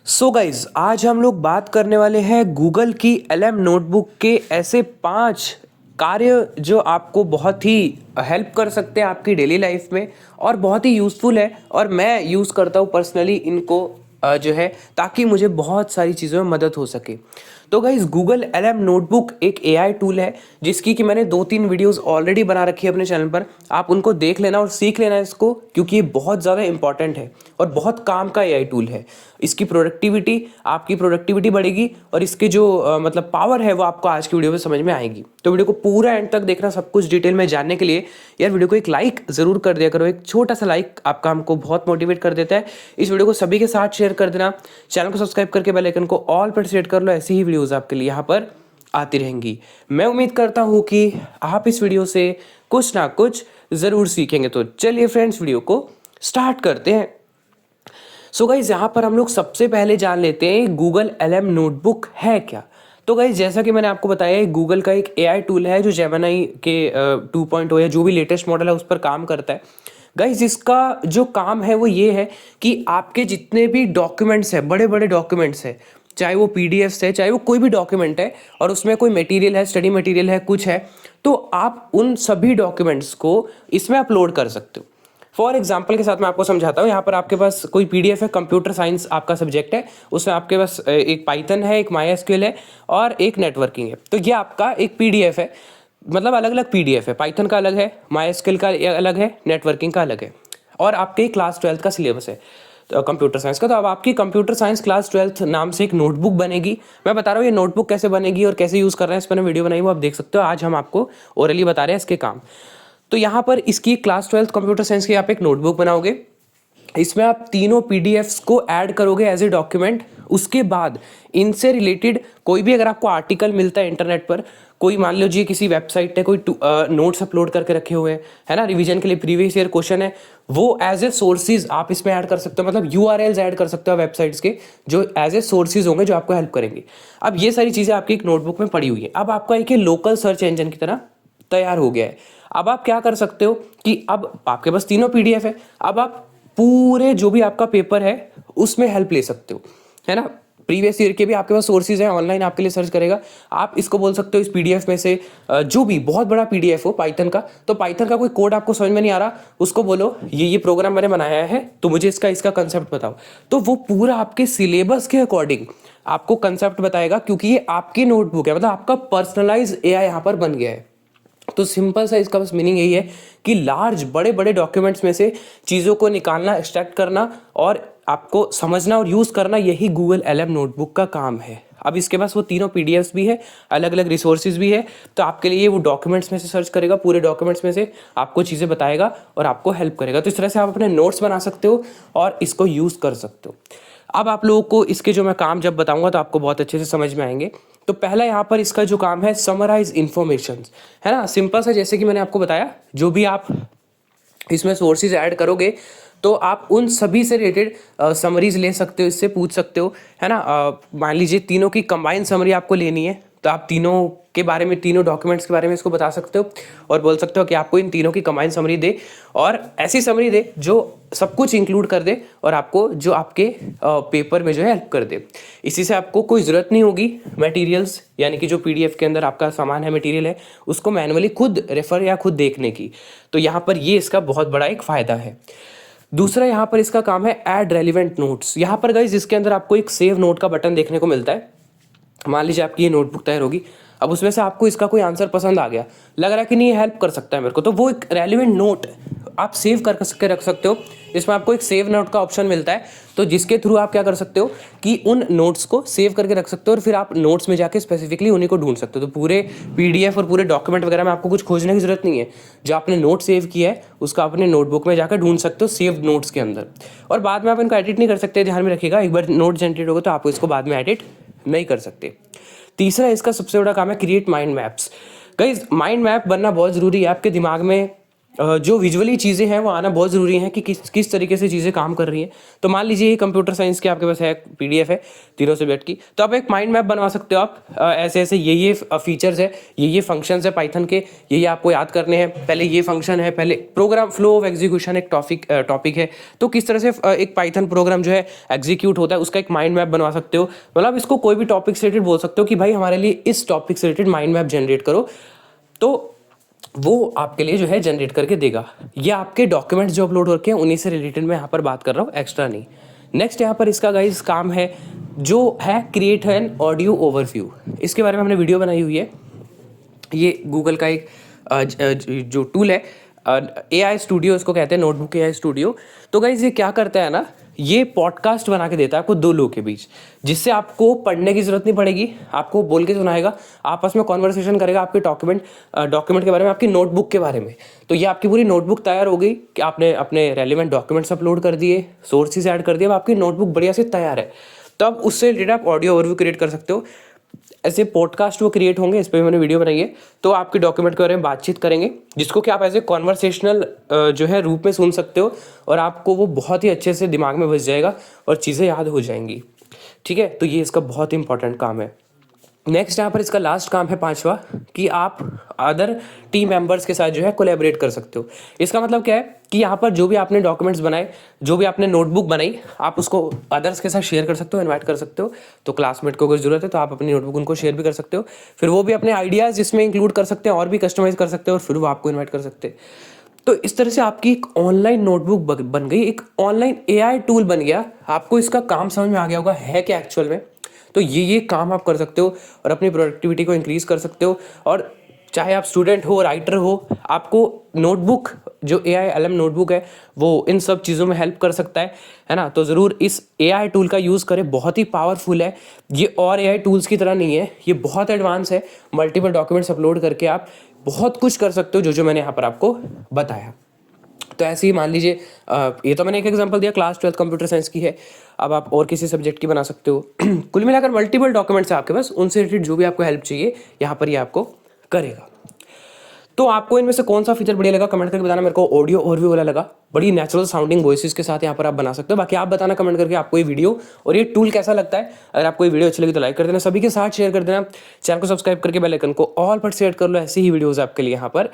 So guys आज हम लोग बात करने वाले हैं गूगल की एलएम नोटबुक के ऐसे 5 कार्य जो आपको बहुत ही हेल्प कर सकते हैं आपकी डेली लाइफ में और बहुत ही यूज़फुल है। और मैं यूज़ करता हूँ पर्सनली इनको जो है ताकि मुझे बहुत सारी चीज़ों में मदद हो सके। तो गाइज गूगल एलएम नोटबुक एक एआई टूल है जिसकी कि मैंने 2-3 वीडियोस ऑलरेडी बना रखी है अपने चैनल पर। आप उनको देख लेना और सीख लेना इसको, क्योंकि ये बहुत ज़्यादा इंपॉर्टेंट है और बहुत काम का एआई टूल है। इसकी प्रोडक्टिविटी, आपकी प्रोडक्टिविटी बढ़ेगी और इसके जो मतलब पावर है वो आपको आज की वीडियो में समझ में आएगी। तो वीडियो को पूरा एंड तक देखना, सब कुछ डिटेल में जानने के लिए यार वीडियो को एक लाइक ज़रूर कर दिया करो। एक छोटा सा लाइक आपका हमको बहुत मोटिवेट कर देता है। इस वीडियो को सभी के साथ शेयर कर देना। चैनल को सब्सक्राइब करके बेल आइकन को ऑल पर सेट कर लो, ऐसी ही वीडियोज़ आपके लिए यहाँ पर आती रहेंगी। मैं उम्मीद करता हूँ कि आप इस वीडियो से कुछ ना कुछ ज़रूर सीखेंगे। तो चलिए फ्रेंड्स, वीडियो को स्टार्ट करते हैं। सो गाइज यहाँ पर हम लोग सबसे पहले जान लेते हैं गूगल एलएम नोटबुक है क्या। तो गाइज जैसा कि मैंने आपको बताया, गूगल का एक एआई टूल है जो जेमिनी के 2.0 या जो भी लेटेस्ट मॉडल है उस पर काम करता है। गाइज इसका जो काम है वो ये है कि आपके जितने भी डॉक्यूमेंट्स हैं, बड़े बड़े डॉक्यूमेंट्स हैं, चाहे वो पीडीएफ्स है, चाहे वो कोई भी डॉक्यूमेंट है और उसमें कोई मटेरियल है, स्टडी मटेरियल है, कुछ है, तो आप उन सभी डॉक्यूमेंट्स को इसमें अपलोड कर सकते हो। फॉर एग्जाम्पल के साथ मैं आपको समझाता हूँ। यहाँ पर आपके पास कोई पीडीएफ है, कंप्यूटर साइंस आपका सब्जेक्ट है, उसमें आपके पास एक पाइथन है, एक माईएसक्यूएल है और एक नेटवर्किंग है। तो ये आपका एक पीडीएफ है, मतलब अलग अलग पीडीएफ है। पाइथन का अलग है, माईएसक्यूएल का अलग है, नेटवर्किंग का अलग है। और आपके क्लास 12th का सिलेबस है तो कंप्यूटर साइंस का। तो अब आपकी कंप्यूटर साइंस क्लास 12th नाम से एक नोटबुक बनेगी। मैं बता रहा हूँ ये नोटबुक कैसे बनेगी और कैसे यूज़ कर रहे हैं, इस पर वीडियो बनाई वो आप देख सकते हो। आज हम आपको ओरली बता रहे हैं इसके काम। तो यहाँ पर इसकी क्लास 12th कंप्यूटर साइंस की आप एक नोटबुक बनाओगे। इसमें आप तीनों पीडीएफ्स को ऐड करोगे एज ए डॉक्यूमेंट। उसके बाद इनसे रिलेटेड कोई भी अगर आपको आर्टिकल मिलता है इंटरनेट पर, कोई मान लीजिए किसी वेबसाइट ने कोई नोट्स अपलोड करके रखे हुए हैं, है ना, रिवीजन के लिए प्रीवियस ईयर क्वेश्चन है, वो एज ए सोर्सेज आप इसमें ऐड कर सकते हो। मतलब यूआरएल्स ऐड कर सकते हो वेबसाइट्स के, जो एज ए सोर्सेज होंगे जो आपको हेल्प करेंगे। अब ये सारी चीज़ें आपकी एक नोटबुक में पड़ी हुई है। अब आपका एक लोकल सर्च इंजन की तरह तैयार हो गया है। अब आप क्या कर सकते हो कि अब आपके पास तीनों पीडीएफ है, अब आप पूरे जो भी आपका पेपर है उसमें हेल्प ले सकते हो, है ना। प्रीवियस ईयर के भी आपके पास सोर्सेज हैं, ऑनलाइन आपके लिए सर्च करेगा। आप इसको बोल सकते हो इस पीडीएफ में से जो भी बहुत बड़ा पीडीएफ हो पाइथन का, तो पाइथन का कोई कोड आपको समझ में नहीं आ रहा, उसको बोलो ये प्रोग्राम मैंने बनाया है तो मुझे इसका कंसेप्ट बताओ। तो वो पूरा आपके सिलेबस के अकॉर्डिंग आपको कंसेप्ट बताएगा, क्योंकि ये आपकी नोटबुक है, मतलब आपका पर्सनलाइज एआई यहाँ पर बन गया है। तो सिंपल सा इसका बस मीनिंग यही है कि लार्ज बड़े बड़े डॉक्यूमेंट्स में से चीज़ों को निकालना, एक्सट्रैक्ट करना और आपको समझना और यूज़ करना, यही गूगल एलएम नोटबुक का काम है। अब इसके पास वो तीनों पीडीएफ्स भी है, अलग अलग रिसोर्सेज भी है। तो आपके लिए वो डॉक्यूमेंट्स में से सर्च करेगा, पूरे डॉक्यूमेंट्स में से आपको चीज़ें बताएगा और आपको हेल्प करेगा। तो इस तरह से आप अपने नोट्स बना सकते हो और इसको यूज़ कर सकते हो। अब आप लोगों को इसके जो मैं काम जब बताऊंगा तो आपको बहुत अच्छे से समझ में आएंगे। तो पहला यहाँ पर इसका जो काम है, समराइज इन्फॉर्मेशन, है ना। सिंपल सा, जैसे कि मैंने आपको बताया, जो भी आप इसमें सोर्सेज ऐड करोगे तो आप उन सभी से रिलेटेड समरीज ले सकते हो, इससे पूछ सकते हो, है ना। मान लीजिए तीनों की कंबाइन समरी आपको लेनी है, तो आप तीनों के बारे में, तीनों डॉक्यूमेंट्स के बारे में इसको बता सकते हो और बोल सकते हो कि आपको इन तीनों की कंबाइन समरी दे, और ऐसी समरी दे जो सब कुछ इंक्लूड कर दे और आपको जो आपके पेपर में जो है हेल्प कर दे। इसी से आपको कोई ज़रूरत नहीं होगी मटेरियल्स, यानी कि जो पीडीएफ के अंदर आपका सामान है, मटेरियल है, उसको मैनुअली खुद रेफर या खुद देखने की। तो यहाँ पर ये इसका बहुत बड़ा एक फ़ायदा है। दूसरा यहाँ पर इसका काम है ऐड रेलिवेंट नोट्स। यहाँ पर गाइस इसके अंदर आपको एक सेव नोट का बटन देखने को मिलता है। मान लीजिए आपकी ये नोटबुक तैयार होगी, अब उसमें से आपको इसका कोई आंसर पसंद आ गया, लग रहा है कि नहीं ये हेल्प कर सकता है मेरे को, तो वो एक रेलिवेंट नोट आप सेव कर के रख सकते हो। इसमें आपको एक सेव नोट का ऑप्शन मिलता है, तो जिसके थ्रू आप क्या कर सकते हो कि उन नोट्स को सेव करके रख सकते हो और फिर आप नोट्स में जाके स्पेसिफिकली उन्हीं को ढूंढ सकते हो। तो पूरे पीडीएफ और पूरे डॉक्यूमेंट वगैरह में आपको कुछ खोजने की जरूरत नहीं है। जो आपने नोट सेव किया है उसका अपने नोटबुक में जाकर ढूंढ सकते हो सेव नोट्स के अंदर, और बाद में आप इनको एडिट नहीं कर सकते। ध्यान में रखिएगा, एक बार नोट जनरेट होगा तो आप इसको बाद में एडिट नहीं कर सकते। तीसरा इसका सबसे बड़ा काम है create mind maps. Guys mind map बनना बहुत ज़रूरी है। आपके दिमाग में जो विजुअली चीज़ें हैं वो आना बहुत ज़रूरी है कि किस तरीके से चीज़ें काम कर रही हैं। तो मान लीजिए ये कंप्यूटर साइंस की आपके पास है पीडीएफ है तीनों सब्जेक्ट की, तो आप एक माइंड मैप बनवा सकते हो। आप ऐसे ऐसे ये फीचर्स है, ये फंक्शंस है पाइथन के, ये आपको याद करने हैं। पहले ये फंक्शन है, पहले प्रोग्राम फ्लो ऑफ एग्जीक्यूशन एक टॉपिक है, तो किस तरह से एक पाइथन प्रोग्राम जो है एग्जीक्यूट होता है उसका एक माइंड मैप बनवा सकते हो। मतलब इसको कोई भी टॉपिक से रिलेटेड बोल सकते हो कि भाई हमारे लिए इस टॉपिक से रिलेटेड माइंड मैप जनरेट करो, तो वो आपके लिए जो है जनरेट करके देगा। ये आपके डॉक्यूमेंट्स जो अपलोड करके हैं उन्हीं से रिलेटेड मैं यहाँ पर बात कर रहा हूँ, एक्स्ट्रा नहीं। नेक्स्ट यहाँ पर इसका गाइस काम है जो है क्रिएट एन ऑडियो ओवरव्यू। इसके बारे में हमने वीडियो बनाई हुई है। ये गूगल का एक जो टूल है AI स्टूडियो इसको कहते हैं, नोटबुक AI स्टूडियो। तो गाइस ये क्या करता है ना, ये पॉडकास्ट बना के देता है आपको दो लोगों के बीच, जिससे आपको पढ़ने की जरूरत नहीं पड़ेगी, आपको बोल के सुनाएगा, आपस में कॉन्वर्सेशन करेगा आपके डॉक्यूमेंट के बारे में, आपकी नोटबुक के बारे में। तो ये आपकी पूरी नोटबुक तैयार हो गई कि आपने अपने रेलिवेंट डॉक्यूमेंट्स अपलोड कर दिए, सोर्सेज ऐड कर दिए, अब आपकी नोटबुक बढ़िया से तैयार है। तो अब उससे रिलेटेड आप ऑडियो ओवरव्यू क्रिएट कर सकते हो। ऐसे पॉडकास्ट वो क्रिएट होंगे, इस पर भी मैंने वीडियो बनाई है। तो आपके डॉक्यूमेंट के बारे में बातचीत करेंगे, जिसको कि आप ऐसे कॉन्वर्सेशनल जो है रूप में सुन सकते हो, और आपको वो बहुत ही अच्छे से दिमाग में बस जाएगा और चीज़ें याद हो जाएंगी। ठीक है, तो ये इसका बहुत ही इंपॉर्टेंट काम है। नेक्स्ट यहाँ पर इसका लास्ट काम है पांचवा, कि आप अदर टीम मेंबर्स के साथ जो है कोलैबोरेट कर सकते हो। इसका मतलब क्या है कि यहाँ पर जो भी आपने डॉक्यूमेंट्स बनाए, जो भी आपने नोटबुक बनाई, आप उसको अदर्स के साथ शेयर कर सकते हो, इनवाइट कर सकते हो। तो क्लासमेट को अगर जरूरत है तो आप अपनी नोटबुक उनको शेयर भी कर सकते हो, फिर वो भी अपने आइडियाज़ इसमें इंक्लूड कर सकते हैं और भी कस्टमाइज कर सकते हैं, और फिर वो आपको इन्वाइट कर सकते हैं। तो इस तरह से आपकी एक ऑनलाइन नोटबुक बन गई, एक ऑनलाइन AI टूल बन गया। आपको इसका काम समझ में आ गया होगा है क्या एक्चुअल में। तो ये काम आप कर सकते हो और अपनी प्रोडक्टिविटी को इंक्रीज कर सकते हो। और चाहे आप स्टूडेंट हो, राइटर हो, आपको नोटबुक जो AI LM नोटबुक है वो इन सब चीज़ों में हेल्प कर सकता है ना। तो ज़रूर इस AI टूल का यूज़ करें, बहुत ही पावरफुल है ये, और AI टूल्स की तरह नहीं है, ये बहुत एडवांस है। मल्टीपल डॉक्यूमेंट्स अपलोड करके आप बहुत कुछ कर सकते हो, जो मैंने यहाँ पर आपको बताया। तो ऐसे ही मान लीजिए ये तो मैंने एक एग्जांपल दिया, क्लास 12 कंप्यूटर साइंस की है, अब आप और किसी सब्जेक्ट की बना सकते हो। कुल मिलाकर मल्टीपल डॉक्यूमेंट्स है आपके पास, उनसे रिलेटेड जो भी आपको हेल्प चाहिए यहाँ पर ये आपको करेगा। तो आपको इनमें से कौन सा फीचर बढ़िया लगा कमेंट करके बताना। मेरे को ऑडियो ओवरव्यू वाला लगा, बड़ी नेचुरल साउंडिंग वॉइसेस के साथ यहाँ पर आप बना सकते हो। बाकी आप बताना कमेंट करके आपको ये वीडियो और ये टूल कैसा लगता है। अगर आपको ये वीडियो अच्छी लगी तो लाइक कर देना, सभी के साथ शेयर कर देना, चैनल को सब्सक्राइब करके बेल आइकन को ऑल पर सेट कर लो। ऐसी ही वीडियोज़ आपके लिए यहाँ पर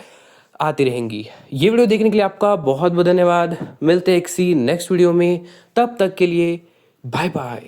आती रहेंगी। ये वीडियो देखने के लिए आपका बहुत बहुत धन्यवाद। मिलते हैं किसी नेक्स्ट वीडियो में, तब तक के लिए बाय बाय।